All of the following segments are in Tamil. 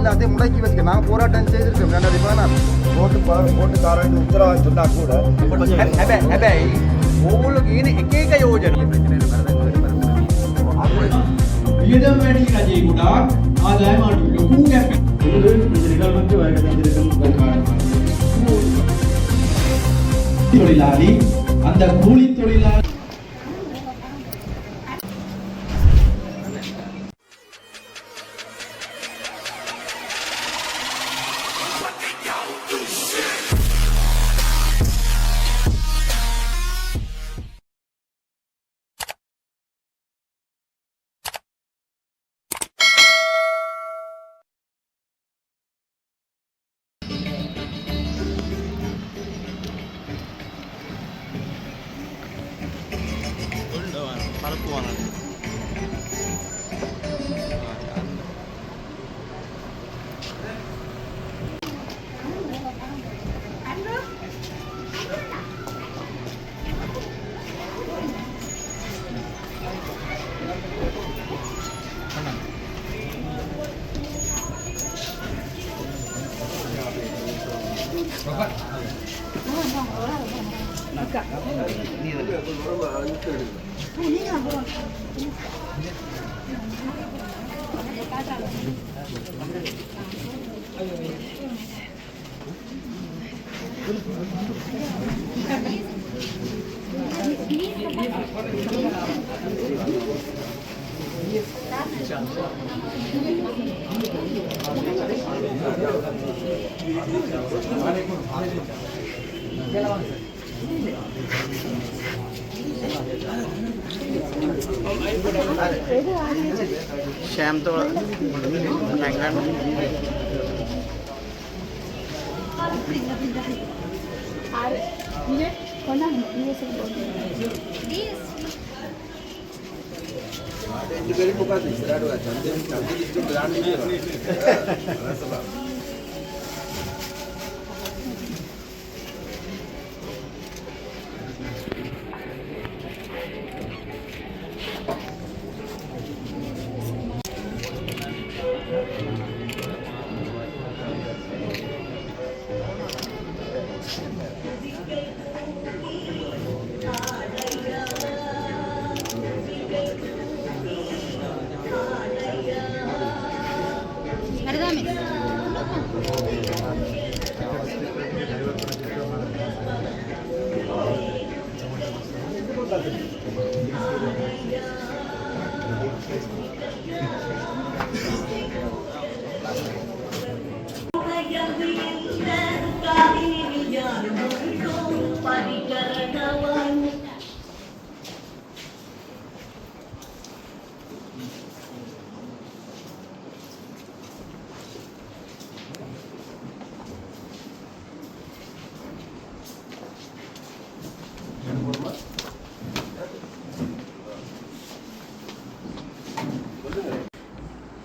எல்லாத்தையும் முடக்கி வச்சுக்க நான் போராட்டம் செய்திருக்கேன் 2016 ஓட்டுக்காரன் உத்தரவாதம் சொன்னா கூட ஒவ்வொருக்கு එක එක යෝජන වියදම් වැඩි රජයේ ගොඩාක් ආදායම අඩු ලොකු ගැප් தொழிலாளி அந்த கூலி தொழிலாளி श्याम तो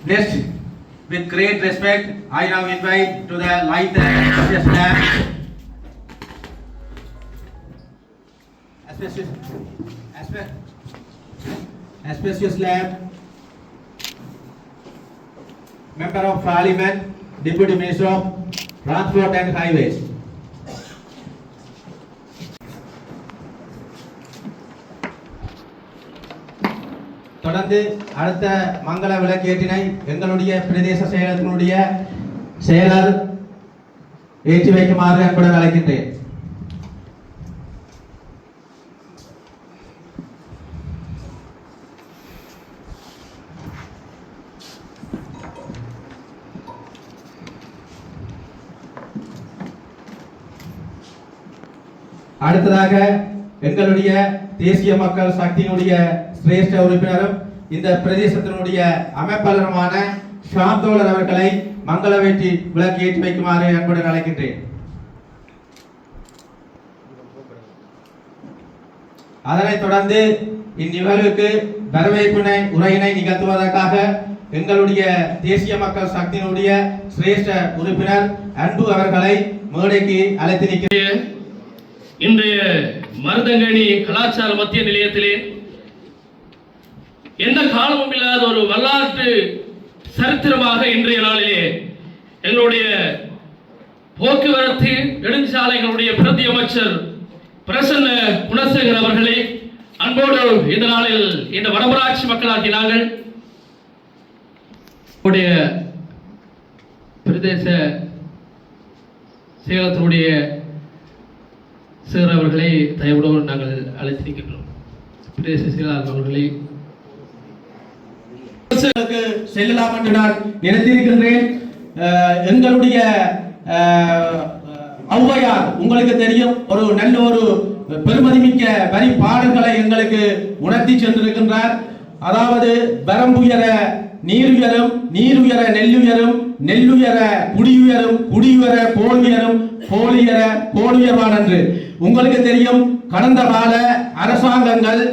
Next, with great respect, I now invite to the light asbestos lab, asbestos lab, Member of Parliament, Deputy Minister of Transport and Highways. தொடர்ந்து அடுத்த மங்கள விளக்கேற்றினை எங்களுடைய பிரதேச செயலகத்தினுடைய செயலர் ஏற்றி வைக்குமாறு அன்புடன் அழைக்கின்றேன். அடுத்ததாக எங்களுடைய தேசிய மக்கள் சக்தியினுடைய சிரேஷ்ட உறுப்பினரும் இந்த பிரதேசத்தினுடைய அமைப்பாளருமான ஷாம் தோழர் அவர்களை மங்கள வேட்டி விளக்கு ஏற்றி வைக்குமாறு அன்புடன் அழைக்கின்றேன். அதனைத் தொடர்ந்து இந்நிகழ்வுக்கு வரவேற்பு உரையினை நிகழ்த்துவதற்காக எங்களுடைய தேசிய மக்கள் சக்தியினுடைய சிரேஷ்ட உறுப்பினர் அன்பு அவர்களை மேடைக்கு அழைத்து நிற்கிறேன். இன்றைய மருதங்கணி கலாச்சார மத்திய நிலையத்திலே எந்த காலமும் இல்லாத ஒரு வரலாற்று சரித்திரமாக இன்றைய நாளிலே எங்களுடைய போக்குவரத்து நெடுஞ்சாலைகளுடைய பிரதி அமைச்சர் பிரசன்ன குணசேகர் அவர்களை அன்போடு இந்த நாளில் இந்த வடமராட்சி மக்களாகிய நாங்கள் பிரதேச செயலகத்தினுடைய சேர் அவர்களை தயவுடன் நாங்கள் அழைத்திருக்கின்றோம். பிரதேச செயலாளர் அவர்களை செல்லலாம் என்று நான் நினைத்திருக்கின்றேன். எங்களுடைய ஔவையார் உங்களுக்கு தெரியும், ஒரு நல்ல ஒரு பெருமதிமிக்க வரி பாடல்களை எங்களுக்கு உணர்த்தி சென்றிருக்கின்றார். அதாவது வரம்புயர நீருயரும், நீருயர நெல்லுயரும், நெல்லுயர குடியுயரும், குடியுயர போலுயரும், போலியர கோலுயர்வான் என்று உங்களுக்கு தெரியும். கடந்த கால அரசாங்கங்கள்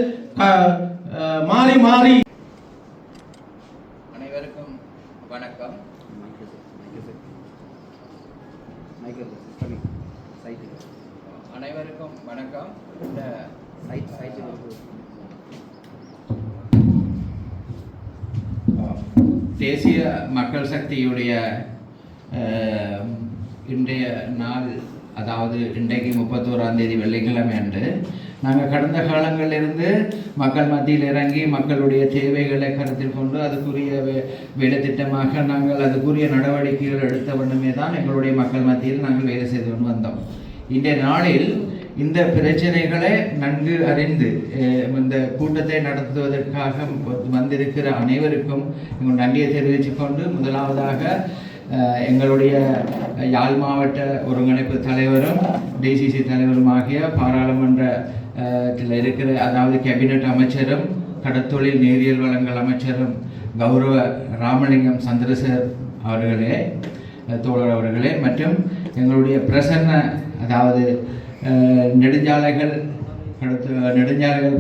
மாறி மாறி. அனைவருக்கும் வணக்கம். அனைவருக்கும் வணக்கம். இந்த தேசிய மக்கள் சக்தியுடைய இன்றைய நாள், அதாவது இன்றைக்கு 31ஆம் தேதி வெள்ளிக்கிழமை அன்று நாங்கள் கடந்த காலங்களிலிருந்து மக்கள் மத்தியில் இறங்கி மக்களுடைய தேவைகளை கருத்தில் கொண்டு அதுக்குரிய வேலை திட்டமாக நாங்கள் அதுக்குரிய நடவடிக்கைகள் எடுத்த வண்ணமே தான் எங்களுடைய மக்கள் மத்தியில் நாங்கள் வேலை செய்து கொண்டு வந்தோம். இன்றைய நாளில் இந்த பிரச்சனைகளை நன்கு அறிந்து இந்த கூட்டத்தை நடத்துவதற்காக வந்திருக்கிற அனைவருக்கும் எங்கள் நன்றியை தெரிவித்துக் கொண்டு, முதலாவதாக எங்களுடைய யாழ் மாவட்ட ஒருங்கிணைப்பு தலைவரும் டிசிசி தலைவருமாகிய பாராளுமன்றத்தில் இருக்கிற, அதாவது கேபினட் அமைச்சரும் கடற்தொழில் நீரியல் வளங்கள் அமைச்சரும் கௌரவ ராமலிங்கம் சந்திரசேகர் அவர்களே, தோழர் அவர்களே, மற்றும் எங்களுடைய பிரசன்ன, அதாவது நெடுஞ்சாலைகள்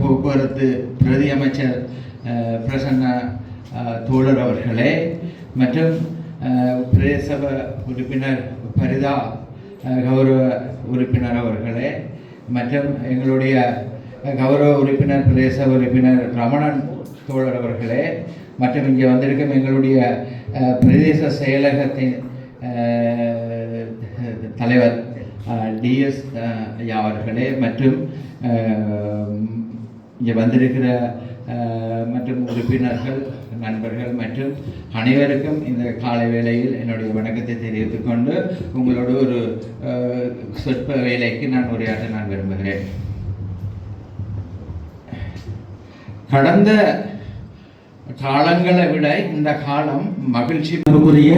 போக்குவரத்து பிரதி அமைச்சர் பிரசன்ன தோழர் அவர்களே, மற்றும் பிரதேச உறுப்பினர் பரிதா கௌரவ உறுப்பினர் அவர்களே, மற்றும் எங்களுடைய கௌரவ உறுப்பினர் பிரதேச உறுப்பினர் ரமணன் தோழர் அவர்களே, மற்றும் இங்கே வந்திருக்கும் எங்களுடைய பிரதேச செயலகத்தின் தலைவர் டிஎஸ் ஐயா அவர்களே, மற்றும் இங்கே வந்திருக்கிற மற்றும் உறுப்பினர்கள், நண்பர்கள் மற்றும் அனைவருக்கும் இந்த காலை வேளையில் என்னுடைய வணக்கத்தை தெரிவித்துக் கொண்டு உங்களோட ஒரு சொற்ப வேலைக்கு நான் உரையாற்ற நான் விரும்புகிறேன். கடந்த காலங்களை விட இந்த காலம் மகிழ்ச்சிக்குரிய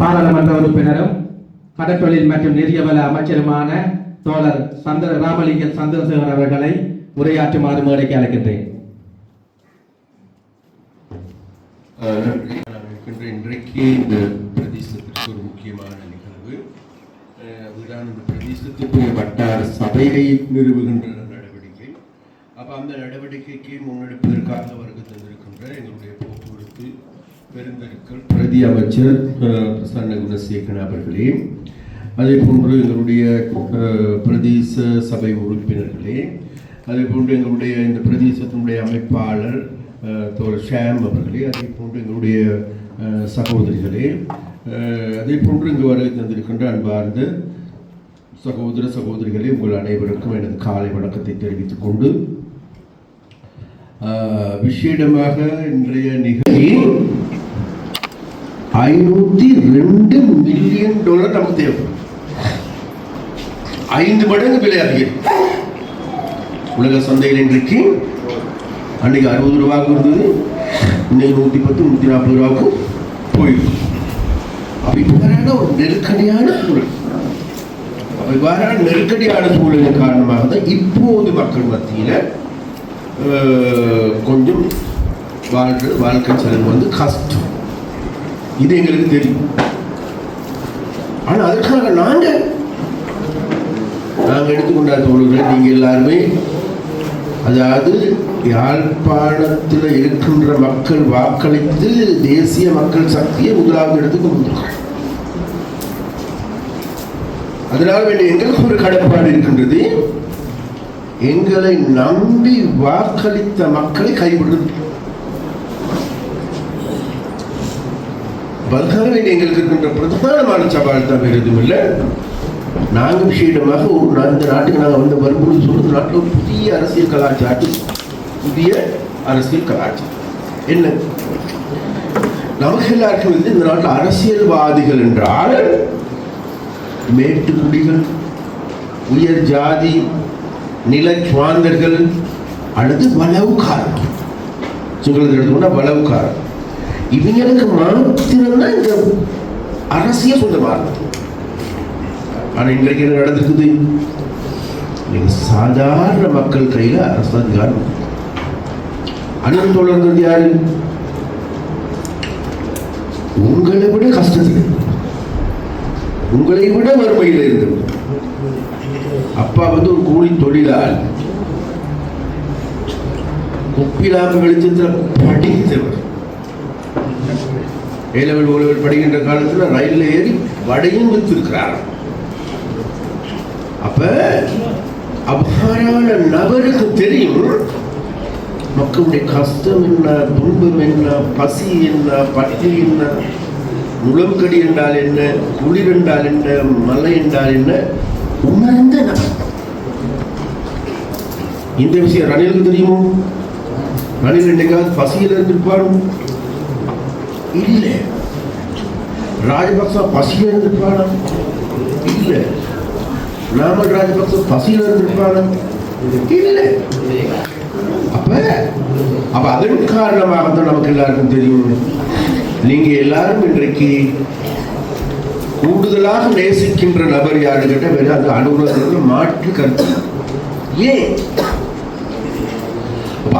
பாராளுமன்ற உறுப்பினரும் கடற்தொழில் மற்றும் நீரியவள அமைச்சருமான தோழர் ராமலிங்கம் சந்திரசேகர் அவர்களை உரையாற்றுமாறு மேடைக்கு அழைக்கின்றேன். இன்றைக்கு இந்த பிரதேசத்திற்கு ஒரு முக்கியமான நிகழ்வு. அதுதான் இந்த பிரதேசத்துக்கு வட்டார சபையை நிறுவுகின்ற நடவடிக்கை. அப்போ அந்த நடவடிக்கைக்கு முன்னெடுப்பதற்காக வருகை தந்திருக்கின்ற எங்களுடைய போக்குவரத்து பெருந்தெருக்கள் பிரதி அமைச்சர் பிரசன்ன குணசேகரன் அவர்களே, அதே போன்று எங்களுடைய பிரதேச சபை உறுப்பினர்களே, அதே போன்று எங்களுடைய இந்த பிரதேசத்தினுடைய அமைப்பாளர் தோழர் ஷாம் அவர்களே, அதே போன்று எங்களுடைய சகோதரிகளே, அதே போன்று இங்கு வருகை தந்திருக்கின்ற அன்பார்ந்த சகோதர சகோதரிகளே, உங்கள் அனைவருக்கும் எனது காலை வணக்கத்தை தெரிவித்துக் கொண்டு, விசேடமாக இன்றைய நிகழ்ச்சி $502 மில்லியன் நமக்கு தேவை. 5 மடங்கு விலை அதிகம். உலக சந்தையில் இன்றைக்கு அன்றைக்கு 60 ரூபாய்க்கு இருந்தது, இன்னைக்கு 110 140 ரூபாய்க்கு போயிருக்கு. இவ்வாறான ஒரு நெருக்கடியான சூழல், இவ்வாறான நெருக்கடியான சூழலின் காரணமாக தான் இப்போது மக்கள் மத்தியில் கொஞ்சம் வாழ்க்கை செலவு வந்து கஷ்டம். இது எங்களுக்கு தெரியும். ஆனால் அதற்காக நாங்கள் எடுத்துக்கொண்ட தோழர்கள் நீங்கள் எல்லாருமே, அதாவது யாழ்ப்பாணத்தில் இருக்கின்ற மக்கள் வாக்களித்து தேசிய மக்கள் சக்தியை முதலாவது இடத்துக்கு வந்திருக்கிறார். அதனால் எங்களுக்கு ஒரு கடப்பாடு இருக்கின்றது, எங்களை நம்பி வாக்களித்த மக்களை கைவிடுவது. அதுக்காக வேண்டிய எங்களுக்கு இருக்கின்ற பிரதானமான சவால் தான் வேறு எதுவும் இல்லை. நாங்கள் விஷயமாக இந்த நாட்டுக்கு நாங்கள் வந்து வரும்போது சொல்றது, நாட்டில் ஒரு புதிய அரசியல் கலாச்சாரம், புதிய அரசியல் கலாச்சாரம் என்ன நமக்கு எல்லாருக்கும் வந்து இந்த நாட்டில் அரசியல்வாதிகள் என்றால் மேட்டுக்குடிகள், உயர் ஜாதி நிலச்சுவாந்தர்கள் அல்லது வளவுக்காரர்கள், சிங்களத்தில் எடுத்துக்கொண்டா வளவுக்காரர், இவங்களுக்கு மாத்திரம்தான் இந்த அரசியல் சொந்தமாக. ஆனால் இன்றைக்கு என்ன நடந்திருக்குது? சாதாரண மக்கள் கையில் அரசு அதிகாரம். அண்ணன் தோழர்கள் யாரு? உங்களை விட கஷ்டத்தில், உங்களை விட வறுமையில் இருந்தவர். அப்பா வந்து ஒரு கூலி தொழிலாளி, கொப்பிலாக வெளிச்சத்தில் படித்தவர். ஏலவல் ஓலவல் படிக்கின்ற காலத்தில் ரயிலில் ஏறி வடையும் வித்திருக்கிறார். அப்ப அவ்வாறான நபருக்கு தெரியும் மக்களுடைய கஷ்டம் என்ன, துன்பம் என்ன, பசி என்ன, பட்டி என்ன, முழங்கடி என்றால் என்ன, குளிர் என்றால் என்ன, மலை என்றால் என்ன உணர்ந்த நபர். இந்த விஷயம் ரணிலுக்கு தெரியுமோ? ரணில் என்னைக்காவது பசியில் இருந்திருப்பாரும் இல்லை. ராஜபக்சா பசியில் இருந்திருப்பானா? இல்லை. நாமல் ராஜபக்ச பசியில் இருந்திருப்பானா? இல்லை. அப்ப அதன் காரணமாகத்தான் நமக்கு எல்லாருக்கும் தெரியும், நீங்க எல்லாரும் இன்றைக்கு கூடுதலாக நேசிக்கின்ற நபர் யாரு கேட்ட வேற அந்த அனுர மாற்று கருத்து. ஏன்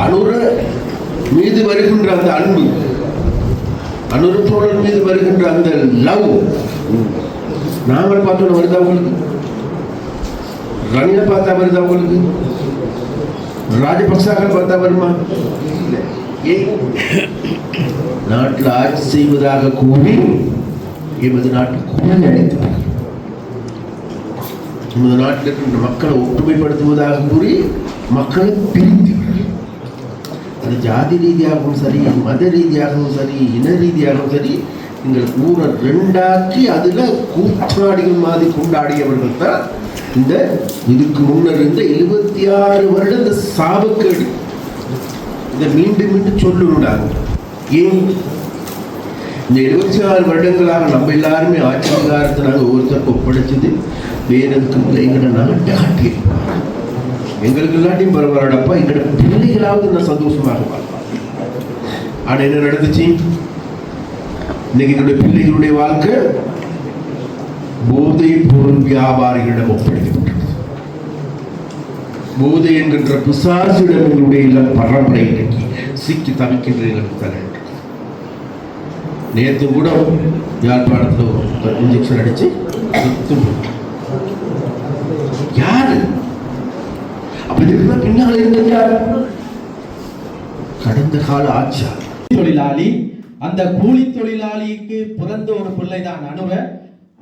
அனுர மீது வருகின்ற அந்த அன்பு, அனுர தோழர் மீது வருகின்ற அந்த லவ் நாமல் பார்த்தோம் வருதா உங்களுக்கு? ரணிலை பார்த்தா வருதா உங்களுக்கு? ராஜபக்சாக்கள் பார்த்தா வருமா? நாட்டில் ஆட்சி செய்வதாக கூறி எமது நாட்டில் குரல் அடைத்தார். எமது நாட்டில் இருக்கின்ற மக்களை ஒற்றுமைப்படுத்துவதாக கூறி மக்களை பிரிந்தவர்கள். அது ஜாதி ரீதியாகவும் சரி, மத ரீதியாகவும் சரி, இன ரீதியாகவும் சரி, எங்கள் ஊரை ரெண்டாக்கி அதுல கூத்தாடிகள் மாதிரி கொண்டாடியவர்கள் தான் இந்த இதுக்கு முன்னர் இருந்த 76 வருடம் இந்த சாபக்கேடு. இதை மீண்டும் மீண்டும் சொல்லுறாங்க. ஏன் இந்த 76 வருடங்களாக நம்ம எல்லாருமே ஆட்சி அதிகாரத்தை நாங்கள் ஒவ்வொருத்தருக்கு ஒப்படைச்சது வேற எதுக்கு எங்களோட நாட்டை காட்டி எங்களுக்கு எல்லாத்தையும் பரவாயில்லப்பா, எங்களோட பிள்ளைகளாவது நான் சந்தோஷமாக வாழ்வாங்க. ஆனா என்ன நடந்துச்சு? இன்னைக்கு என்னுடைய பிள்ளைகளுடைய வாழ்க்கை போதை பொருள் வியாபாரிகளிடம் ஒப்படைக்கப்பட்டது. போதை என்கின்ற பிசாசிடம் எங்களுடைய பரம்பரை இன்றைக்கு சிக்கி தவிக்கின்ற. நேற்று கூட யாழ்ப்பாணத்தில் இன்ஜெக்ஷன் அடிச்சு யாரு அப்ப பின்னால இருந்தது யாரு? கடந்த கால ஆட்சியாளர். தொழிலாளி, அந்த கூலி தொழிலாளிக்கு பிறந்த ஒரு பிள்ளைதான் அனுர.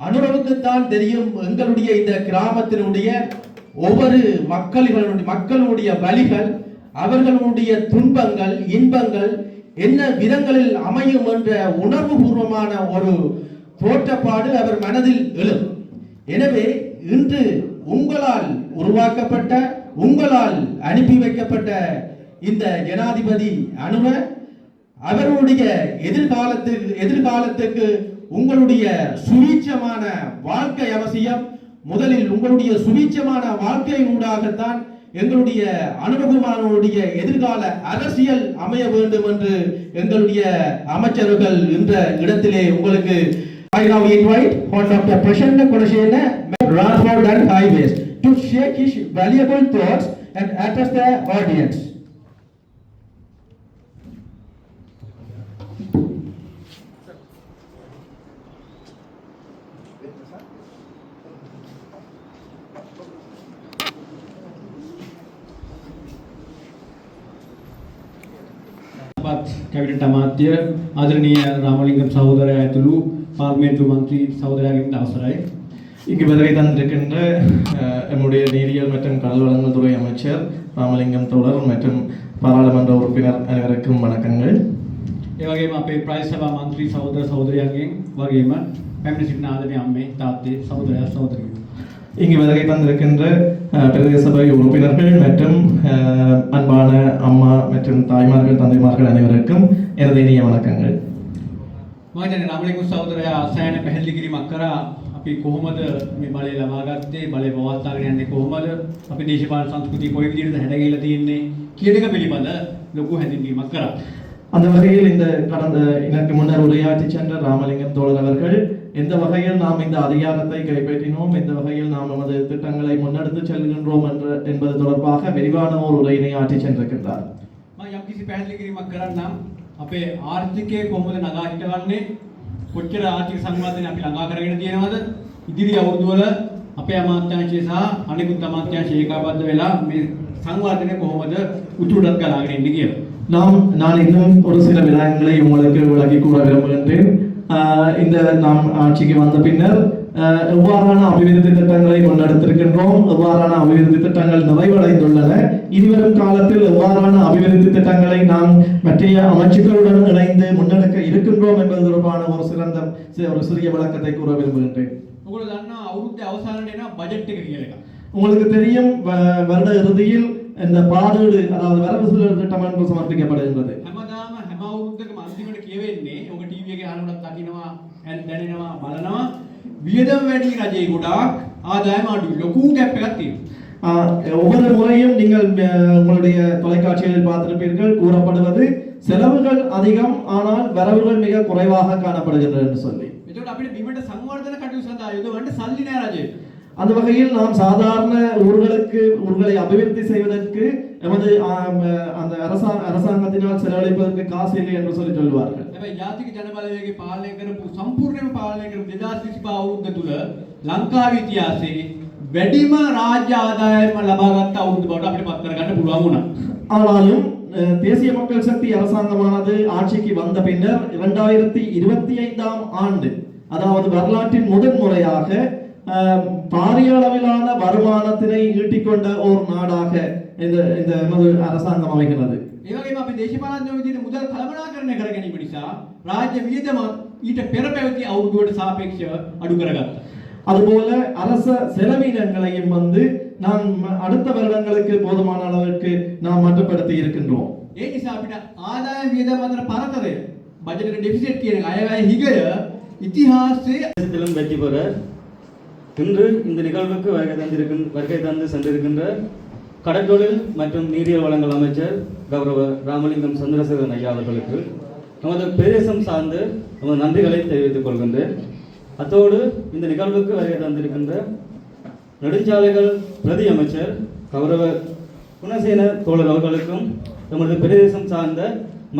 அனுரவுக்குத்தான் தெரியும் எங்களுடைய இந்த கிராமத்தினுடைய ஒவ்வொரு மக்களுடைய வலிகள், அவர்களுடைய துன்பங்கள், இன்பங்கள் என்ன விதங்களில் அமையும் என்ற உணர்வு பூர்வமான ஒரு தோற்றப்பாடு அவர் மனதில் எழும். எனவே இன்று உங்களால் உருவாக்கப்பட்ட, உங்களால் அனுப்பி வைக்கப்பட்ட இந்த ஜனாதிபதி அனுர அவருடைய எதிர்காலத்துக்கு உங்களுடைய சுவீட்சமான வாழ்க்கை அவசியம். முதலில் உங்களுடைய சுவீட்சமான வாழ்க்கையின் ஊடாகத்தான் எங்களுடைய அனுபவமானுடைய எதிர்கால அரசியல் அமைய வேண்டும் என்று எங்களுடைய அமைச்சர்கள் இந்த இடத்திலே உங்களுக்கு I now invite Dr. Prashanna Kodashena, Transport and Highways, to share his valuable thoughts and address the audience. Cabinet අමාත්‍ය ආදරණීය රාමලිංගම් සහෝදරයා ඇතුළු පාර්ලිමේන්තු මන්ත්‍රී සහෝදරයාගෙන් අවසරයි. இங்கு வருகை தந்திருக்கின்ற நம்முடைய நீரியல் மற்றும் கடல் வளங்கள் துறை அமைச்சர் ராமலிங்கம் தோழர் மற்றும் பாராளுமன்ற உறுப்பினர் அனைவருக்கும் வணக்கங்கள். ඒ වගේම අපේ ප්‍රාදේශ සභා මන්ත්‍රී සහෝදර සහෝදරියන්ගෙන් වගේම පැමිණ සිටින ආදරණීය අම්මේ තාත්තේ සහෝදරයා සහෝදරියෝ. இங்கு வருகை தந்திருக்கின்ற பிரதேச சபை உறுப்பினர்கள் மற்றும் அன்பான அம்மா மற்றும் தாய்மார்கள் தந்தைமார்கள் அனைவருக்கும் எனது இனிய வணக்கங்கள். මම හිතන්නේ රාමලිංගම් සහෝදරයා සෑහෙන පැහැදිලි කිරීමක් කරා අපි කොහොමද මේ බලය ලබා ගත්තේ බලය පවත්වාගෙන යන්නේ කොහොමද අපි දේශපාලන සංස්කෘතිය කොයි විදිහටද හැඩගැහිලා තියෙන්නේ කියන එක පිළිබඳ ලොකු හැඳින්වීමක් කරා. அந்த வகையில் இந்த கடந்த இதற்கு முன்னர் உரையாற்றி சென்ற ராமலிங்கம் தோழர் அவர்கள் எந்த வகையில் நாம் இந்த அதிகாரத்தை கைப்பற்றினோம், எந்த வகையில் நாம் நமது திட்டங்களை முன்னெடுத்து செல்கின்றோம் என்பது தொடர்பாக விரிவான ஒரு உரையினை ஆற்றி சென்றிருக்கின்றார். මම යම්කිසි පැහැදිලි කිරීමක් කරන්නම්. අපේ ආර්ථිකය කොහොමද නගා හිටවන්නේ, කොච්චර ආර්ථික සංවර්ධනය අපි ළඟා කරගෙන තියෙනවද, ඉදිරි අවුරුදු වල අපේ අමාත්‍යාංශය සහ අනිකුත් අමාත්‍යාංශ ඒකාබද්ධ වෙලා මේ සංවර්ධනය කොහොමද උතුරට ගලාගෙන එන්නේ කියලා. நான் இன்னும் ஒரு சில விடயங்களை உங்களுக்கு விளக்கி கூற விரும்புகின்றேன். இந்த நாம் ஆட்சிக்கு வந்த பின்னர் எவ்வாறான அபிவிருத்தி திட்டங்களை முன்னெடுத்திருக்கின்றோம், எவ்வாறான அபிவிருத்தி திட்டங்கள் நிறைவடைந்துள்ளன, இனிவரும் காலத்தில் எவ்வாறான அபிவிருத்தி திட்டங்களை நாம் மற்ற அமைச்சுக்களுடன் இணைந்து முன்னெடுக்க இருக்கின்றோம் என்பது தொடர்பான ஒரு சிறிய விளக்கத்தை கூற விரும்புகின்றேன். ඔයගොල්ලෝ දන්නවා අවුරුද්දේ අවසානයේ එන බජට් එක කියලා එකක්. உங்களுக்கு தெரியும் வருட இறுதியில் இந்த பாதீடு அதாவது வரவு செலவு திட்டம் என்று சமர்ப்பிக்கப்படுகின்றது. හැමදාම හැම අවුරුද්දකම අන්තිමට කියවෙන්නේ ඔබ ටීවී එකේ අහනකොට දකින්නවා දැනෙනවා බලනවා වියදම් වැඩි රජේ ගොඩාක් ආදායම අඩුයි ලොකු ගැප් එකක් තියෙනවා. ஒவ்வொரு முறையும் நீங்கள் உங்களுடைய தொலைக்காட்சிகளில் பார்த்திருப்பீர்கள் கூறப்படுவது செலவுகள் அதிகம் ஆனால் வரவுகள் மிக குறைவாக காணப்படுகின்றன என்று சொல்லி. එතකොට අපිට බිමට සංවර්ධන කටයුතු සඳහා යොදවන්න සල්ලි නෑ රජේ. அந்த வகையில் நாம் சாதாரண ஊர்களை அபிவிருத்தி செய்வதற்கு நமது அந்த அரசாங்கத்தினால் செலவழிப்பதற்கு காசு இல்லை என்று சொல்லி சொல்வார்கள். හැබැයි ජාතික ජනබලවේගයේ පාලනය කරපු සම්පූර්ණයෙන්ම පාලනය කරපු 2025 අවුරුද්ද තුල ලංකාවේ ඉතිහාසයේ වැඩිම රාජ්‍ය ආදායම ලබාගත් අවුරුද්ද බවට අපිට පත් කරගන්න පුළුවන් වුණා. ஆனாலும் தேசிய மக்கள் சக்தி அரசாங்கமானது ஆட்சிக்கு வந்த பின்னர் 2025ஆம் ஆண்டு அதாவது வரலாற்றின் முதன்முறையாக பாரிய அளவிலான வருமானத்தினை ஈட்டிக்கொண்ட ஒரு நாடாக இந்த அரசாங்கம் அமைகிறது. ඒ වගේම අපි දේශපාලන විදිහට මුදල් කළමනාකරණය කර ගැනීම නිසා රාජ්‍ය වියදම ඊට පෙර පැවති අවුරුද්දකට සාපේක්ෂව අඩු කරගත්තා. அதுபோல அரச செலவினங்களையும் நாம் அடுத்த வருடங்களுக்கு போதுமான அளவிற்கு நாம் மட்டுப்படுத்தி இருக்கின்றோம். ඒ නිසා අපිට ආදාය වියදම අතර පරතරය බජට් ඩෙෆිසිට් කියන අයවැය හිගය இතිஹාසයේ வெற்றி பெற இன்று இந்த நிகழ்வுக்கு வருகை தந்து சென்றிருக்கின்ற கடற்றொழில் மற்றும் நீரியல் வளங்கள் அமைச்சர் கௌரவ ராமலிங்கம் சந்திரசேகரன் ஐயா அவர்களுக்கு நமது பிரதேசம் சார்ந்து நமது நன்றிகளை தெரிவித்துக் கொள்கின்றேன். அத்தோடு இந்த நிகழ்வுக்கு வருகை தந்திருக்கின்ற நெடுஞ்சாலைகள் பிரதி அமைச்சர் கௌரவ குணசேன தோழர் அவர்களுக்கும் நமது பிரதேசம் சார்ந்த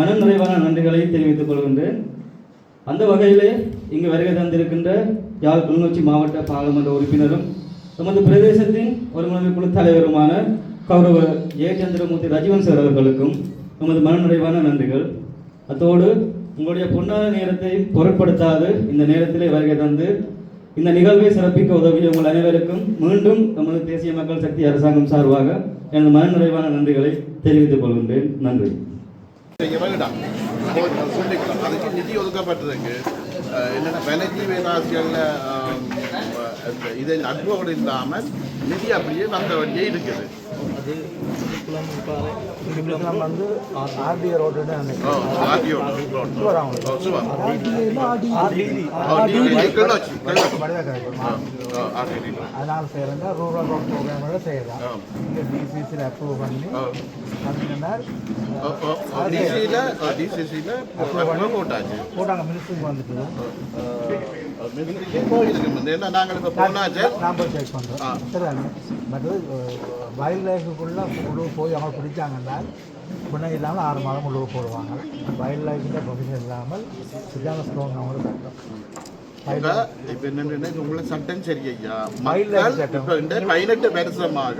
மன நிறைவான நன்றிகளை தெரிவித்துக் கொள்கின்றேன். அந்த வகையிலே இங்கு வருகை தந்திருக்கின்ற யாழ் கிளிநொச்சி மாவட்ட பாராளுமன்ற உறுப்பினரும் நமது பிரதேசத்தின் ஒருங்கிணைப்பு குழு தலைவருமான கௌரவ ஜெயச்சந்திரமூர்த்தி ரஜிவன்சர் அவர்களுக்கும் நமது மனநிறைவான நன்றிகள். அத்தோடு உங்களுடைய பொன்னான நேரத்தை பொருட்படுத்தாது இந்த நேரத்திலே வருகை தந்து இந்த நிகழ்வை சிறப்பிக்க உதவிய உங்கள் அனைவருக்கும் மீண்டும் நமது தேசிய மக்கள் சக்தி அரசாங்கம் சார்பாக எனது மனநிறைவான நன்றிகளை தெரிவித்துக் கொள்கின்றேன். நன்றி. சொல்லிக்கலாம். அதுக்கு நிதி ஒதுக்கப்பட்டிருக்கு. என்னென்ன வனஜி வேளாசிகளில் இதை அனுபவம் இல்லாமல் நிதி அப்படியே வந்த வழியே இருக்குது. அதனால செய்யறாங்க ரூரல் ரோட் ப்ரோக்ராம் செய்யறாங்க. இங்க டிசிசில அப்ரூவ் பண்ணி டிசிசில போட்டாங்க. மினிஸ்ட்ரிக்கு வந்துட்டு நாங்கள் இப்போ போனாச்சு நான் போய் செக் பண்ணுறோம். சரிதாங்க. பட் வைல்ட் லைஃபுக்குள்ளே உள்ளூர் போய் அவங்க பிடிச்சாங்கன்னா பிணை இல்லாமல் 6 மாதம் உள்ளூர் போடுவாங்க. வைல்ட் லைஃப்ல ப்ரொஃபஷன் இல்லாமல் சரியான ஸ்ட்ராங் அவங்களும் சட்டம். இப்போ என்னென்ன உங்களை சட்டம் சரியா மக்கள் 18 வருஷமாக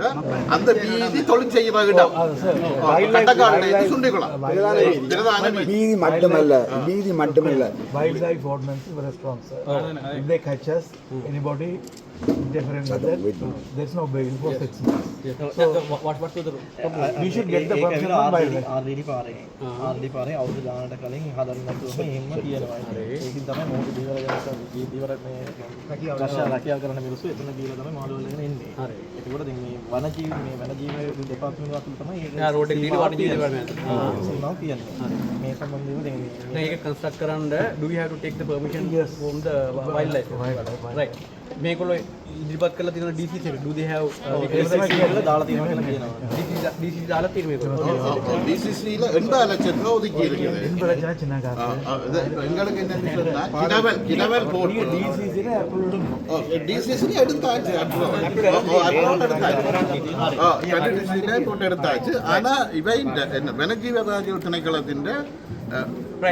அந்த வீதி தொழில் செய்ய இடம் வீதி மட்டுமல்ல wild life ordinance very strong sir. If they catch us, anybody interfering with that. There's no bail for 6 months. So we should get the permission from wildlife. RDD පාරේ. RDD පාරේ අවුරුදු ගානකට කලින් හදන්න නැතුවම එහෙම කියනවා. ඒකින් තමයි මොකද දීවර මේ රැකියාව කරන මිනිස්සු එතන ගිහලා තමයි මාළු වලගෙන එන්නේ. හරි. ඒකෝට දැන් මේ වනජීවි දෙපාර්තමේන්තුව අතුල තමයි ඒක රෝඩ් එකේ තියෙන වනජීවි දෙපාර්තමේන්තුව. සීමාව තියෙන්නේ. මේ සම්බන්ධව දැන් දැන් ඒක කන්ස්ට්‍රක්ට් කරන්න do we have to take the permission from the wildlife? Right. මේගොල්ලෝ ඉදිරිපත් කරලා තියෙන DCC එක do they have කියලා දාලා තියෙනවා කියලා කියනවා. DCC දාලා තියෙන මේගොල්ලෝ. DCC ல 80 லட்சம் ரூபாய் ஒதுக்கி இருக்குது. 80 லட்சம் சின்ன காசு. எங்களுக்கு என்ன சொன்னா கிடவல் போட்டு DCC ல approval DCC ல எடுத்தாச்சு approval எடுத்தாச்சு. போட்டு எடுத்தாச்சு. ஆனா இவை என்ன வனஜீவராஜ்ய திணைக்களத்தின்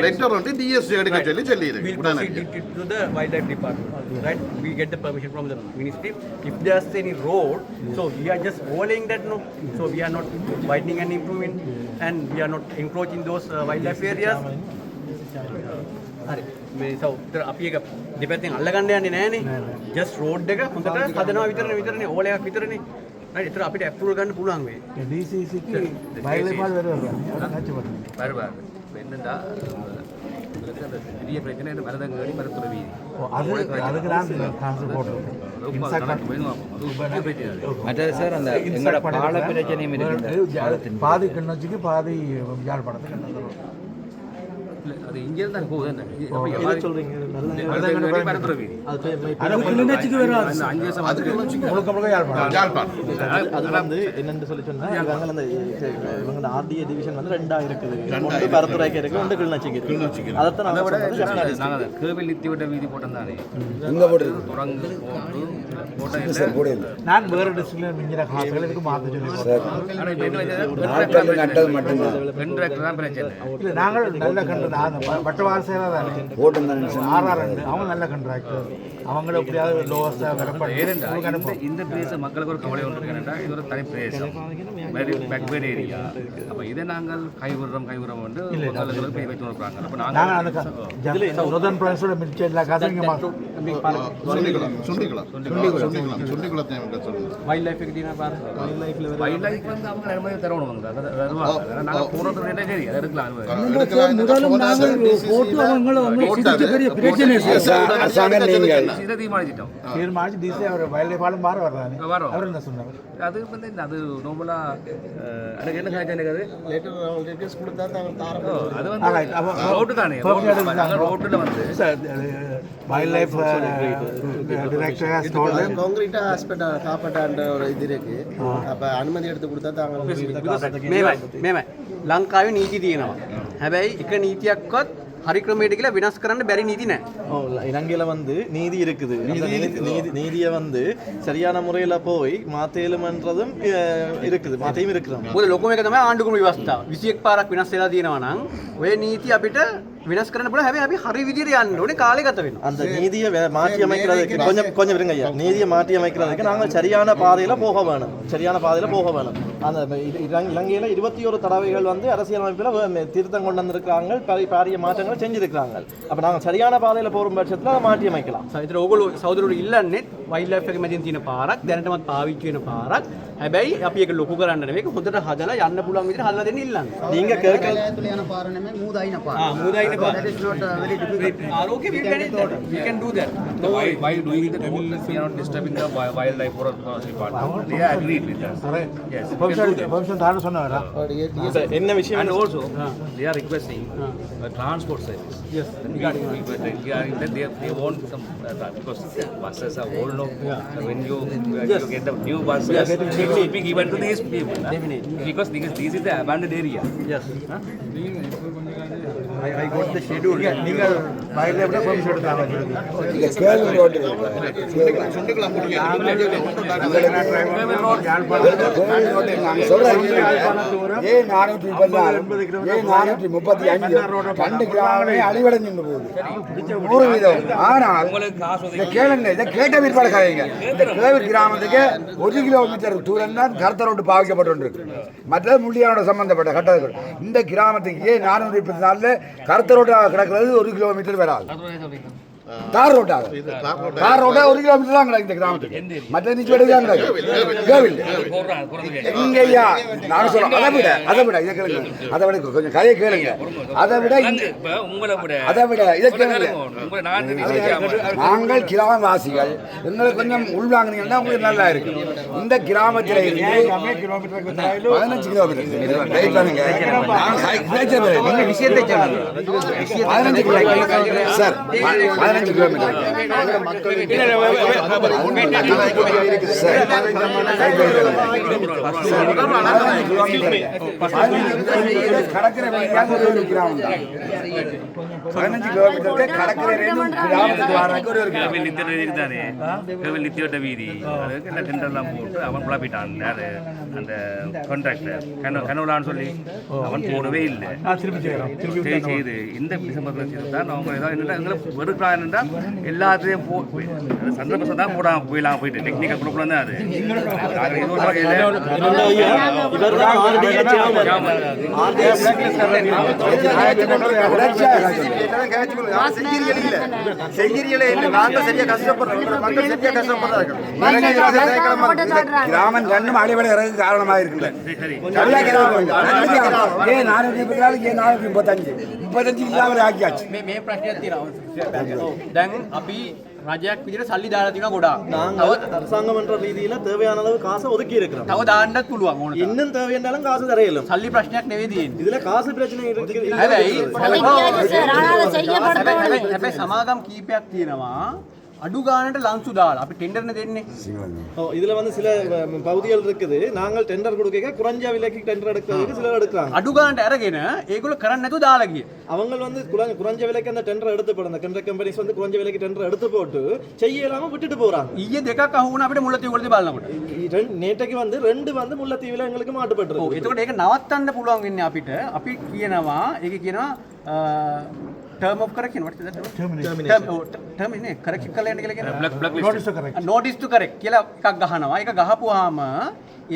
லெட்டர் வந்து DSC எடுக்க சொல்லி இருக்கு. We'll proceed it to the wildlife department. Right? We get the permission from the ministry. If there's any road, so we are just overlaying that, no. So we are not widening and improving, and we are not encroaching those wildlife areas. හරි මේ සෞත්‍ර අපි එක දෙපැත්තෙන් අල්ලගන්න යන්නේ නැහනේ. just road එක හොඳට හදනවා විතරනේ ඕල එකක් විතරනේ. right ඒතර අපිට approval ගන්න පුළුවන් වෙයි. DCC க்கு wildlife ஆள் வருவாங்க. அவங்க காட்சி பண்ணுங்க. வருவாங்க. என்னடா பெரிய பிரச்சனை இந்த மரதங்கடி மரத்துற வீதி. அதுக்கு தான் காசு போட்டுருக்கோம். மற்றது சார் அந்த எங்களோட பால பிரச்சனையும் இருக்குது. பாதி கிண்ணச்சிக்கு பாதி யாழ்ப்பாணத்துக்கு கிண்ண தருவோம். அது இங்க இருந்தா போகுது என்ன என்ன சொல்றீங்க நல்ல மரத்துற வீதி. அது கிண்ணச்சிக்கு வராது. அந்த 5 வருஷம் அதுக்கு முழுக்க முழுக்க யாழ்ப்பாணம். அது வந்து என்னன்னு சொல்லி சொன்னா இவங்க அந்த இவங்க RDA டிவிஷன் வந்து ரெண்டா இருக்குது. ஒன்று பரத்துறைக்கு இருக்கு, ஒன்று கிளிநொச்சிக்கு இருக்கு. அதத்தான் அதை விட நாங்க கேபிள் நித்தி விட்ட வீதி போட்டோம்தானே இங்க போடுறது தொடர்ந்து போட்டு நான் வேற டிஸ்ட்ரிக்ட்ல மிஞ்சிற காசுகள் இதுக்கு மாத்த சொல்லி ஆனா இப்ப என்ன நட்டது மட்டும்தான் தான் பிரச்சனை. இல்ல நாங்கள் நல்ல கண்டு பட்டவாரசேல தான் போட்டுருந்தாங்க RR2 அவங்க நல்ல கண்ட்ராக்டர் அவங்கள எப்படியாவது லோவஸ்டா வரப்பட்டு இந்த பிரதேச மக்களுக்கு ஒரு கவலை ஒன்று இருக்குன்னா இது ஒரு தனி பிரதேசம் பேக்வேர்ட் ஏரியா. அப்ப இதை நாங்கள் கைவிடுறோம் வந்து மக்களுக்கு போய் வைத்து கொடுக்குறாங்க. அப்ப நாங்கள் அந்த நோர்தர்ன் ப்ராவின்ஸோட மிச்ச எல்லா காசும் இங்கே வைல்ட் லைஃப் கிட்டீனா பாருங்க. வைல்ட் லைஃப் வந்து அவங்க அனுமதி தரணும் வந்து வருவாங்க. நாங்க போறது என்ன சரி அதை எடுக்கலாம். இதை தீர்மானிச்சிட்டோம். தீர்மானிச்சு டிசி அவர் வைல்ட் லைஃப் ஆளும் மாற வர்றாரு. அவர் என்ன சொன்னார்? அது வந்து அது நார்மலா எனக்கு என்ன காய்ச்சல் அது அது வந்து ரோட்டு தானே ரோட்டுல வந்து wild life director has told them concrete hospital காப்பாட்டான்ற ஒரு இது இருக்கு. அப்ப අනුමැතිය எடுத்து கொடுத்தா தாங்க මේමයි ලංකාවේ නීති තියෙනවා. හැබැයි එක නීතියක්වත් හරි ක්‍රමයට කියලා වෙනස් කරන්න බැරි නීති නැහැ. இலங்கையில வந்து நீதி இருக்குது. நீதியை வந்து சரியான முறையில போய் மாத்தேலுமன்றதும் இருக்குது. மாத்தையும் இருக்கிறோம். මොකද ලොකුම එක තමයි ආණ්ඩුක්‍රම ව්‍යවස්ථාව. 21 පාරක් වෙනස් වෙලා තියෙනවා නම් ඔය නීති අපිට වෙනස් කරන්න පුළුවන්. හැබැයි අපි හරි විදියට යන්න ඕනේ. කාලය ගත වෙනවා. அந்த நீதியை மாற்றி அமைக்கிறதுக்கு கொஞ்சம் இருங்க ஐயா. நீதியை மாற்றி அமைக்கிறதுக்கு நாங்கள் சரியான பாதையில போக வேணும். அந்த இலங்கையில 21 தடவைகள் வந்து அரசியலமைப்பில் திருத்தம் கொண்டு வந்திருக்கிறாங்க. பாரிய மாற்றங்களை செஞ்சிருக்கிறாங்க. அப்ப நாங்கள் சரியான பாதையில போற பட்சத்தில் அதை மாற்றி அமைக்கலாம். ඒතර ඕගොල්ලෝ සහෝදරවරු ඉල්ලන්නේ වයිල්ඩ් ලයිෆ් එක මැදින් තියෙන පාරක් දැනටමත් පාවිච්චි වෙන පාරක්. හැබැයි අපි ඒක ලොකු කරන්න නෙවෙයි. හොඳට හදලා යන්න පුළුවන් විදිහට හදලා දෙන්න ඉල්ලන්නේ. நீங்க கேட்க යන පාර නෙමෙයි මූදායින පාර. මූදායින පාර. That is not very difficult. Okay, we can do that. no, why doing the toll we are not disturbing the wildlife or department. They are agreed with us. Yes. Permission தான சொன்னாரா? என்ன விஷயம் And also they are requesting a transport service. Yes. Regarding they want some because buses are old now. When you get the new buses, it will be given to these people. Definitely. Because this is the abandoned area. Yes. I got the schedule. நீங்கள் வைல்ட் லைஃப்ல பர்மிஷன் எடுத்தாங்க. கேள்வி ரோடு அழிவடைஞ்சு போகுது 100%. ஆனால் கேளுங்க, இதை கேட்ட பிற்பாடு கதைங்க. இந்த கேவீர் கிராமத்துக்கு 1 கிலோமீட்டர் தூரம் தான் கருத்த ரோடு பாவிக்கப்பட்டு மற்ற முள்ளியானோட சம்பந்தப்பட்ட கட்டங்கள். இந்த கிராமத்துக்கு 424 கருத்த ரோடு கிடக்கிறது 1 கிலோமீட்டர் வராது. தார் ரோட்டா இது தார் ரோட்டா. தார் ரோட்டா 1 கிலோமீட்டர் தான் கிடக்கு இந்த கிராமத்துக்கு. மற்ற நீச்சு எடுக்காங்க கேவில் இங்கய்யா நான் சொல்றேன். அதை விட இதை கேளுங்க. அதை விட கொஞ்சம் கதையை கேளுங்க. அதை விட இதை கேளுங்க. நாங்கள் கிராமவாசிகள் எங்களுக்கு கொஞ்சம் உள்வாங்கினீங்கன்னா உங்களுக்கு நல்லா இருக்கு. இந்த கிராமத்தில் இருந்து 15 கிலோமீட்டர் விஷயத்தை சார் 15 கிலோமீட்டர் கடற்கரை கிராமம் தான் 15 கிலோமீட்டர் கடற்கரை கிராமத்துக்கு வர்றதுக்கு ஒரு வீதி டெண்டர்லாம் போட்டு அவன் குழப்பிட்டான் அந்த கான்ட்ராக்டர் கனவுலான்னு சொல்லி அவன் போடவே இல்லை. செய்து இந்த டிசம்பர் தான் அவங்க ஏதாவது எங்களை வெறுக்கிறான் என்றால் எல்லாத்தையும் சந்தர்ப்பம் தான் போயிடலாம் போயிட்டு டெக்னிக்கல் குரூப்ல தான் அது ஏதோ ஒரு கிராமம் கண்ணும் அடிப்படை இறங்கு காரணமாக இருக்குல்ல. 35 இல்லாமல் ஆக்கியாச்சு. රජයක් විදිහට සල්ලි දාලා තියෙනවා ගොඩාක්. நாங்கள் அரசாங்கம் என்ற ரீதியில தேவையான அளவு காசை ஒதுக்கி இருக்கிறோம். තව දාන්නත් පුළුවන් ඕන. இன்னும் தேவையானாலும் காசு தரையிலும். සල්ලි ප්‍රශ්නයක් නෙවෙයි තියෙන්නේ. இதுல காசு பிரச்சனை இருக்கு. හැබැයි සමාගම් කීපයක් තියෙනවා. අඩු ගානට ලංසු දාලා අපි ටෙන්ඩර්නේ දෙන්නේ. இதுல வந்து சில பகுதிகள் இருக்குது. நாங்கள் டெண்டர் கொடுக்க குறைஞ்ச விலைக்கு டெண்டர் எடுக்கிறதுக்கு சிலர் எடுக்கிறாங்க. අඩු ගානට අරගෙන ඒගොල්ලෝ කරන්නේ නැතුව දාලා ගියේ. அவங்க வந்து குறைஞ்ச விலைக்கு அந்த டெண்டர் எடுத்து போடுறாங்க. டெண்டர் கம்பெனிஸ் வந்து குறைஞ்ச விலைக்கு டெண்டர் எடுத்து போட்டு செய்யலாம விட்டுட்டு போறாங்க. ඊයේ දෙකක් අහු වුණා අපිට මුල්ලතීවලදී බලනකොට. நேற்றைக்கு வந்து 2 வந்து முல்லைத்தீவுல எங்களுக்கு மாட்டுப்பட்டிருக்கு. ඔව් එතකොට ඒක නවත්තන්න පුළුවන් වෙන්නේ අපිට. අපි කියනවා ඒක කියනවා term of correction what is that term නේ correction කරලා යන්න කියලා කියනවා notice to correct කියලා එකක් ගහනවා. ඒක ගහපුවාම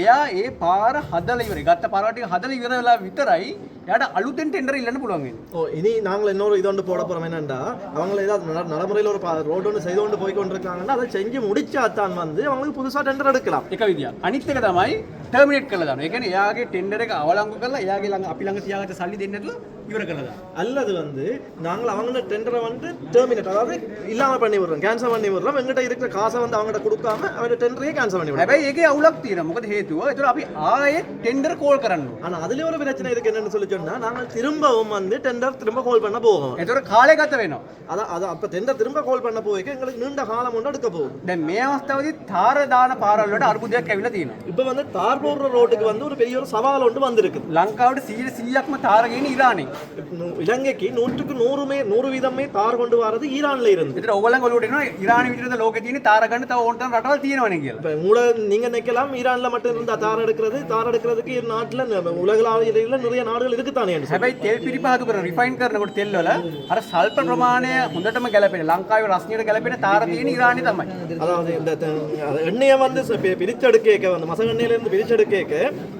එයා ඒ පාර හදලා ඉවරයි. ගත්ත පාර ටික හදලා ඉවර වෙලා විතරයි එයාට අලුතෙන් ටෙන්ඩර් ඉල්ලන්න පුළුවන් වෙන්නේ. இனி நாங்கள் இன்னொரு இது ஒன்று போட போறோம். என்னன்னா அவங்க ஏதாவது நடைமுறையில் ஒரு ரோடு ஒன்று செய்து கொண்டு போய் கொண்டிருக்காங்கன்னா அதை செஞ்சு முடிச்சாதான் வந்து அவங்களுக்கு புதுசா டெண்டர் எடுக்கலாம். එක විදියක්. අනිත් එක තමයි ටර්මිනේට් කරලා දානවා. ඒ කියන්නේ එයාගේ ටෙන්ඩර් එක අවලංගු කරලා එයාගේ ළඟ අපි ළඟ තියාගත්ත සල්ලි දෙන්නේ නැතුව ඉවර කරලා දානවා. அல்லது வந்து நாங்கள் அவங்க டெண்டரை வந்து டெர்மினேட் அதாவது இல்லாம பண்ணி விடுறோம், கேன்சல் பண்ணி விடுறோம். எங்கிட்ட இருக்கிற காசை வந்து அவங்ககிட்ட கொடுக்காம அவங்க டெண்டரையே கேன்சல் பண்ணி விடுறோம். හැබැයි ඒකේ අවුලක් තියෙනවා. මොකද හේතුව ඒතර අපි ආයෙත් ටෙන්ඩර් කෝල් කරන්න ඕනේ. ஆனா அதுல ஒரு பிரச்சனை இருக்கு. என்னன்னு சொல்லி சொன்னா நாங்கள் திரும்பவும் வந்து டெண்டர் திரும்ப கால் பண்ண போவோம். ඒතර කාලය ගත වෙනවා. அது அப்ப டெண்டர் திரும்ப கால் பண்ண போய்க்க எங்களுக்கு நீண்ட காலம் ஒன்று எடுக்க போகுது. දැන් මේ අවස්ථාවේදී තාර දාන පාරවල් වලට අරුබුදයක් ඇවිල්ලා තියෙනවා. இப்போ வந்து தார் போடுற ரோட்டுக்கு வந்து ஒரு பெரிய ஒரு சவால் ஒன்று வந்திருக்கு. ලංකාවට 100%ක්ම තාර ගේන්නේ ඊරානේ. இலங்கைக்கு 100% தார் கொண்டு வரது ஈரான்ல இருந்து. ඒතර ඕගොල්ලන් ඔලුවට එනවා ඊරානි විතරද ලෝකේ තියෙන්නේ තාර ගන්න තව ඕන තරම් රටවල් තියෙනවනේ කියලා. இப்போ நீங்க நினைக்கலாம் ஈரான்ல மட்டும் இருந்தா தார் எடுக்கிறதுக்கு நாட்டுல உலகளவில் நிறைய நாடுகள் இருக்குதானே. හැබැයි තෙල් පිරිපහදු කරන රිෆයින් කරනකොට තෙල් වල අර සල්පර් ප්‍රමාණය හොඳටම ගැලපෙන ලංකාවේ රස්නියට ගැලපෙන තාර තියෙන ඊරානි තමයි. அதாவது இந்த எண்ணெயை வந்து பிரிச்செடுக்க வந்து மசகெண்ணெயில இருந்து பிரிச்செடுக்க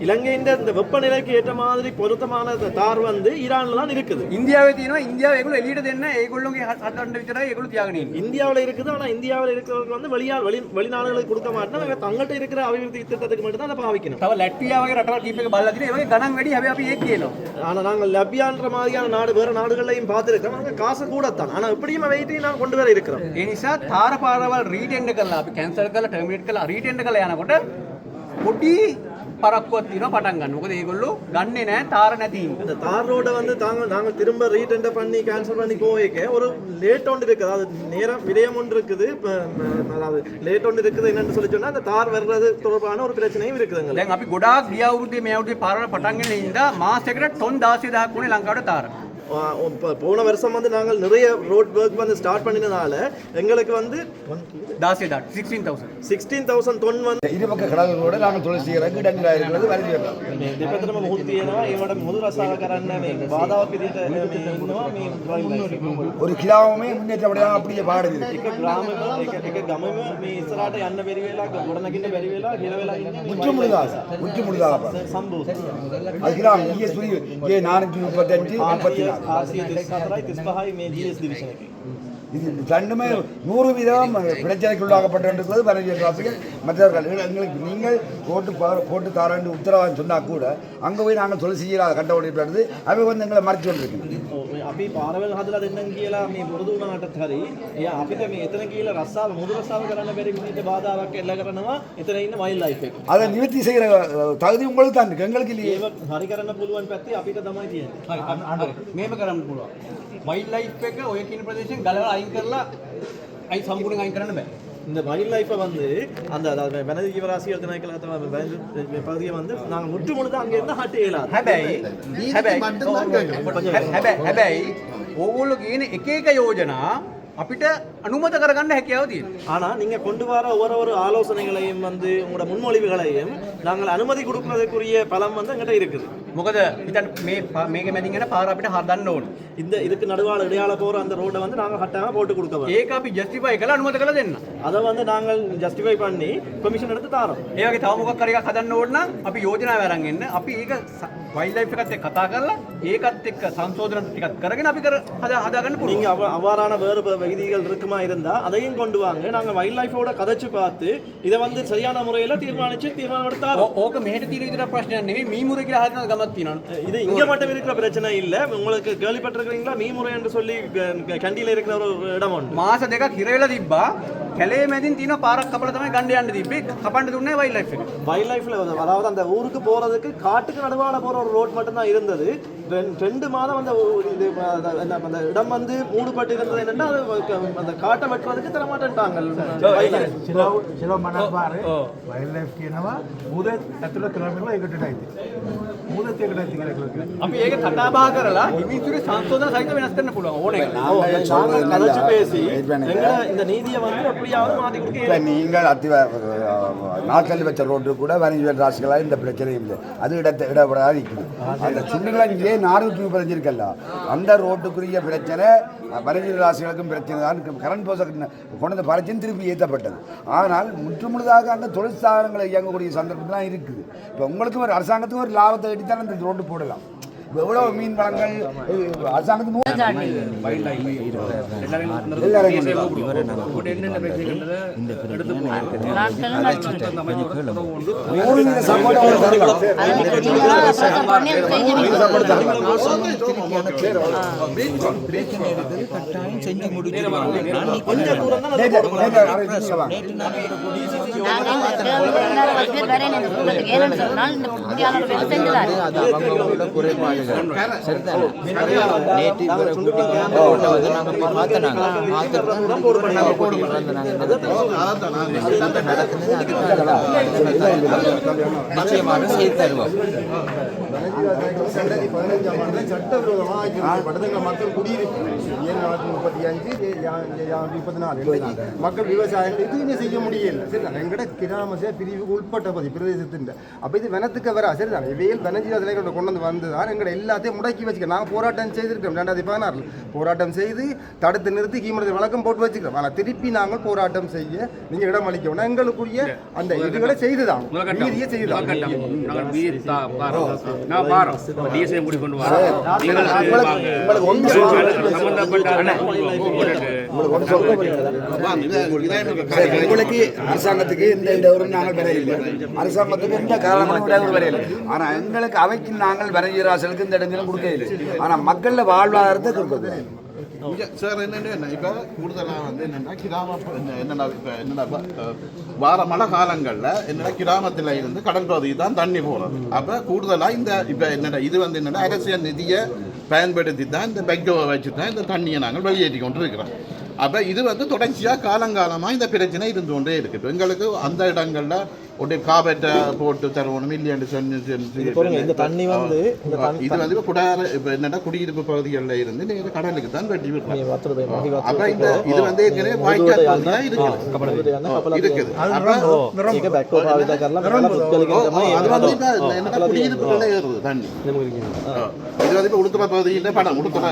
இலங்கையின் இந்த வெப்பநிலைக்கு ஏற்ற மாதிரி பொருத்தமான தார் வந்து ஈரான்ல தான் இருக்குது. ඉන්දියාවේ තියෙනවා. ඉන්දියාව ඒගොල්ලෝ එළියට දෙන්න ඒගොල්ලෝගේ හදන්න විතරයි ඒගොල්ලෝ තියාගෙන ඉන්නේ. இந்தியாவில் இருக்குது. ஆனா இந்தியாவில் இருக்கிறவங்க வந்து வெளிநாடுகளுக்கு கொடுக்க மாட்டாங்க. தங்கள்கிட்ட இருக்கிற அபிவிருத்தி திட்டத்துக்கு மட்டும் தான் அதை பாவிக்கணும். තව ලැට්වියා වගේ රටවල් කීපයක බලලා තියෙනවා. ඒ වගේ ගණන් වැඩි. හැබැයි අපි ඒක කියනවා. ஆனா நாங்கள் லபியான்ற மாதிரியான நாடு வேற நாடுகளையும் பார்த்துருக்கோம். அங்கே காசு கூடத்தான். ஆனா எப்படியும் வெயிட்டையும் நான் கொண்டு வர இருக்கிறோம். ඒ නිසා තාර පාරවල් රීටෙන්ඩර් කරලා අපි කැන්සල් කරලා ටර්මිනේට් කරලා රීටෙන්ඩර් කරලා යනකොට පොඩි පරක්කුවක් තියෙනවා පටන් ගන්න. මොකද ඒගොල්ලෝ ගන්නෙ නැහැ තාර නැති හින්දා. இந்த தார் ரோட வந்து நாங்கள் திரும்ப ரீடெண்டர் பண்ணி கேன்சல் பண்ணி போய்க்க ஒரு லேட் ஒன்று இருக்குது. அதாவது நேரம் விடயம் ஒன்று இருக்குது. அதாவது லேட் ஒன்று இருக்குது. என்னன்னு சொல்லி சொன்னா அந்த தார் வர்றது தொடர்பான ஒரு பிரச்சனையும் இருக்குதுங்க. දැන් අපි ගොඩාක් ගිය අවුරුද්දේ මේ අවුරුද්දේ පාරවල් පටන් ගන්න හින්දා මාසයකට ටොන් 16000ක් වුණේ ලංකාවට තාර. போன வருஷம் வந்து நாங்கள் நிறைய ரோட் ஒர்க் வந்து ஸ்டார்ட் பண்ணினதால எங்களுக்கு வந்து 16,000 தொன் வந்து இருபக்க கடலோட நாங்கள் தொழில் செய்கிறதுக்கு இடங்களாக இருக்கிறது வருது. දෙපැත්තටම මුහුදු තියෙනවා. ඒවට මුහුදු රසාව කරන්න මේ බාධාවක් විදිහට ඉන්නවා මේ ஒரு கிலோமே முன்னேற்றப்படையாக அப்படியே பாடுது. එක ගමම මේ ඉස්සරහට යන්න බැරි වෙලා ගොඩනගින්න බැරි වෙලා හිර වෙලා ඉන්නේ. முற்றுமுழுதாக සම්බෝධ அது கிலோ ES 435 34 RC 34 35 මේ GS ඩිවිෂන් එකේ இது ரெண்டுமே 100% பிரச்சனைக்குள்ளாகப்பட்டிருக்கிறது வனவியல் ராசிகள் மற்றவர்கள். எங்களுக்கு நீங்கள் போட்டு தாரண்டு உத்தரவாதம் சொன்னால் கூட அங்கே போய் நாங்கள் தொழில் செய்யலாத கண்டோடிப்படுது அவை வந்து எங்களை மறைச்சு கொண்டிருக்கணும். අපි පාරවල් හදලා දෙන්නම් කියලා මේ පුරුදු වුණාටත් හරි අපිට මේ එතන කියලා රස්සාව මුදු රස්සාව කරන්න බැරි විදිහට බාධාවක් එල්ල කරනවා එතන ඉන්න වයිල්ඩ් ලයිෆ් එක. அதை நிவர்த்தி செய்கிற தகுதி உங்களுக்கு தான் இருக்கு, எங்களுக்கு இல்லையே. ඒක හරි කරන්න පුළුවන් පැත්තේ අපිට තමයි තියෙන්නේ. මේම කරන්න පුළුවන්. වයිල්ඩ් ලයිෆ් එක ඔය කියන ප්‍රදේශයෙන් ගලවලා අයින් කරලා අයින් සම්පූර්ණයෙන් අයින් කරන්න බෑ. இந்த வைல்ட் லைஃப்பை வந்து அந்த வனதி ஜீவராசிகள் திணைக்களத்தை பகுதியை வந்து நாங்கள் முற்று முழுது அங்கேருந்து ஹட் இயலாது. හැබැයි ඕගොල්ලෝ කියන එක එක යෝජනා අපිට අනුමත කරගන්න හැකියාව තියෙනවා. ஆனால் நீங்கள் கொண்டு வர ஒவ்வொரு ஆலோசனைகளையும் வந்து உங்களோட முன்மொழிவுகளையும் நாங்கள் அனுமதி கொடுக்கறதுக்குரிய பலம் வந்து எங்கிட்ட இருக்குது. මොකද හිතන්න මේක මැදින් යන පාර අපිට හදන්න ඕන. இந்த இதுக்கு நடுவால இடையால போற அந்த ரோட வந்து நாங்க கட்டாம போட்டு கொடுக்கவோம். ඒක අපි ජස්ටිෆයි කරලා අනුමත කරලා දෙන්න. அத வந்து நாங்கள் ஜஸ்டிஃபை பண்ணி பெர்மிஷன் எடுத்து தாரோம். ඒ වගේ තව මොකක් හරි එකක් හදන්න ඕන නම් අපි යෝජනාව අරන් එන්න. අපි ඒක වයිල්ඩ් ලයිෆ් එකත් එක්ක කතා කරලා ඒකත් එක්ක සංශෝධන ටිකක් කරගෙන අපි හදාගන්න පුළුවන්. நீங்க அவ்வாறான வேறு விதிகள் இருக்குமா இருந்தா அதையும் கொண்டு வாங்க. நாங்க வைல்ட் லைஃபோட கதைச்சு பார்த்து இதை வந்து சரியான முறையில தீர்மானம் எடுத்தாரோம். ඕක මෙහෙට තියෙන විතර ප්‍රශ්නයක් නෙවෙයි මීමුරේ කියලා හදන ගමක් තියෙනවා. இது இங்க மட்டும் இருக்கிற பிரச்சனை இல்ல. உங்களுக்கு கேள்விப்பட்டிருக்கீங்களா மீமுறை என்று சொல்லி கண்டியில இருக்கிற ஒரு இடம் உண்டு. මාස දෙකක් හිර වෙලා තිබ්බා. කැලේ මැදින් තියෙන පාරක් කපලා තමයි ගන්න යන්න තිබ්බේ. කපන්න දුන්නේ වයිල්ඩ් ලයිෆ් එක. வைல்ட் லைஃப்ல அதாவது அந்த ஊருக்கு போறதுக்கு காட்டுக்கு நடுவால போற ஒரு ரோட் மட்டும் தான் இருந்தது. 2 மாதம் அந்த அந்த இடம் வந்து மூடப்பட்டு இருந்தது. என்னன்னா அந்த காட்டை வெட்டுறதுக்கு தர மாட்டேன்ட்டாங்க. சில மணப்பாரு வைல்ட் லைஃப் කියනවා මුද ඇතුළ කිලෝමීටර 1කට ඇති. මුදත් 1කට ඇති කියලා. අපි ඒක කතා බහ කරලා හිමිතුරේ සංශෝධන සහිත වෙනස් කරන්න පුළුවන් ඕනේ. நாங்கள் கதைச்சு பேசி இந்த நீதியை வந்து எப்படியாவது மாத்தி கொடுக்க. நீங்கள் நாட்கள் வச்ச ரோட்டு கூட வனவியல் ராசிகளாக இந்த பிரச்சனை இல்லை. அது இடப்படாது இருக்குது. அந்த சின்னங்களே 430 இருக்கல்ல அந்த ரோட்டுக்குரிய பிரச்சனை வனவியல் ராசிகளுக்கும் பிரச்சனை தான். கரண்ட் போச கொண்டு பறிச்சுன்னு திருப்பி ஏற்றப்பட்டது. ஆனால் முற்றுமுழுதாக அந்த தொழிற்சாலைகளை இயங்கக்கூடிய சந்தர்ப்பம்லாம் இருக்குது. இப்போ உங்களுக்கு ஒரு அரசாங்கத்துக்கு ஒரு லாபத்தை எடுத்தாலும் இந்த ரோட்டு போடலாம். எவ்வளோ மீன் வளங்கள் அரசாங்கத்துக்கு செஞ்சு முடிச்சு நிச்சயமாக செய்து தருவோம். மக்கள் குடியிருப்பு 35 மக்கள் விவசாயம் எதுவுமே செய்ய முடியல. சரிதான், எங்கட கிராம பிரிவுக்கு உட்பட்ட பகுதி பிரதேசத்தின் அப்போ இது வனத்துக்கு வரா. சரிதான், இவையில் வனஜீவ தலைவர்கள் கொண்டு வந்துதான் எங்களை எல்லாத்தையும் முடக்கி வச்சுக்க. நாங்கள் போராட்டம் செய்திருக்கோம் 2016 போராட்டம் செய்து தடுத்து நிறுத்தி கீமனத்தை வழக்கம் போட்டு வச்சுக்கிறோம். ஆனால் திருப்பி நாங்கள் போராட்டம் செய்ய நீங்கள் இடம் அளிக்கணும். எங்களுக்குரிய அந்த இதுகளை செய்துதான் நீதியை செய்துதான். உங்களுக்கு அரசாங்கத்துக்கு எந்த இடவரும் நாங்கள் வரையில்லை. அரசாங்கத்துக்கு எந்த காரணமும் இடவரும் வரையில்லை. ஆனால் எங்களுக்கு அவைக்கு நாங்கள் வரைகிறாசலுக்கு இந்த இடங்களும் கொடுக்க இல்லை. ஆனால் மக்களில் வாழ்வாதாரத்தை கொடுக்குறது சார் என்னென்ன இப்போ கூடுதலாக வந்து என்னென்னா என்னென்னா இப்போ என்னென்னா வார மழை காலங்களில் என்னென்னா கிராமத்தில் இருந்து கடல் பகுதிக்கு தான் தண்ணி போகிறது. அப்போ கூடுதலாக இந்த இப்போ என்னென்னா இது வந்து என்னென்னா அரசியல் நிதியை பயன்படுத்தி தான் இந்த பெக்கோவை வச்சு தான் இந்த தண்ணியை நாங்கள் வெளியேற்றி கொண்டு இருக்கிறோம். அப்போ இது வந்து தொடர்ச்சியாக காலங்காலமாக இந்த பிரச்சனை இருந்து கொண்டே இருக்குது. இப்போ எங்களுக்கு அந்த இடங்களில் ஒரு காப்பேட்டை போட்டு தருவோம் இல்லையாண்டு சொன்ன இந்த தண்ணி வந்து இது வந்து இப்போ குடார இப்போ என்னென்னா குடியிருப்பு பகுதிகளில் இருந்து நீங்கள் கடலுக்கு தான் வெட்டி விடுறோம். அப்போ இந்த இது வந்து ஏற்கனவே வாய்க்கால் தான் இருக்குது. அது வந்து இப்போ என்னென்னா குடியிருப்புகளே ஏறுது தண்ணி. இது வந்து இப்போ உடுத்துற பகுதியில் படம் உடுத்துற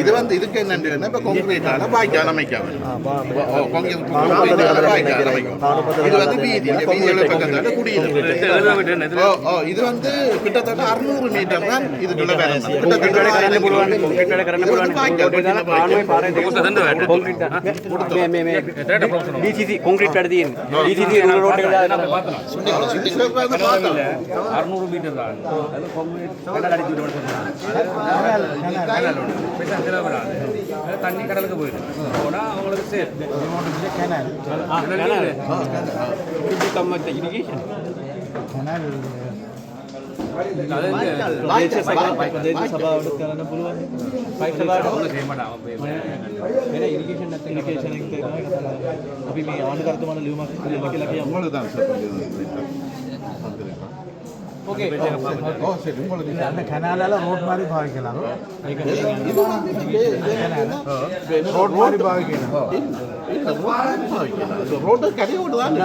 இது வந்து இதுக்கு என்னென்னு இப்போ கான்கிரீட்டால வாய்க்கால் அமைக்காம இது வந்து வீதி பக்கத்தால குடியிருப்பு இது வந்து கிட்டத்தட்ட 600 மீட்டர் தான் இதுக்குள்ள வேலை தண்ணி கடலுக்கு போயிடும் போனா அவங்களுக்கு சேஃப் அந்த கனாலால ரோட் மாதிரி பாவிக்கலாம் ரோட் மாதிரி பாவிக்கலாம் ரோடு கரையோடு தான்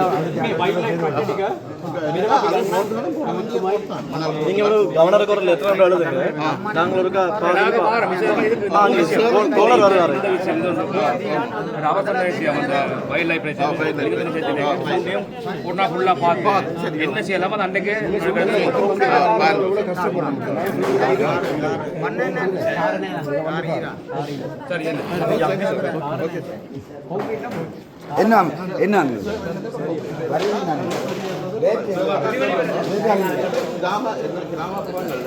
நீங்க ஒரு கவர்னர் கோரல் எத்தனை எழுதுங்க நாங்க ஒரு தோழர் வருவாரு என்ன செய்யலாமோ அது அன்றைக்கு என்ன என்ன கிராமப்புறங்கள்ல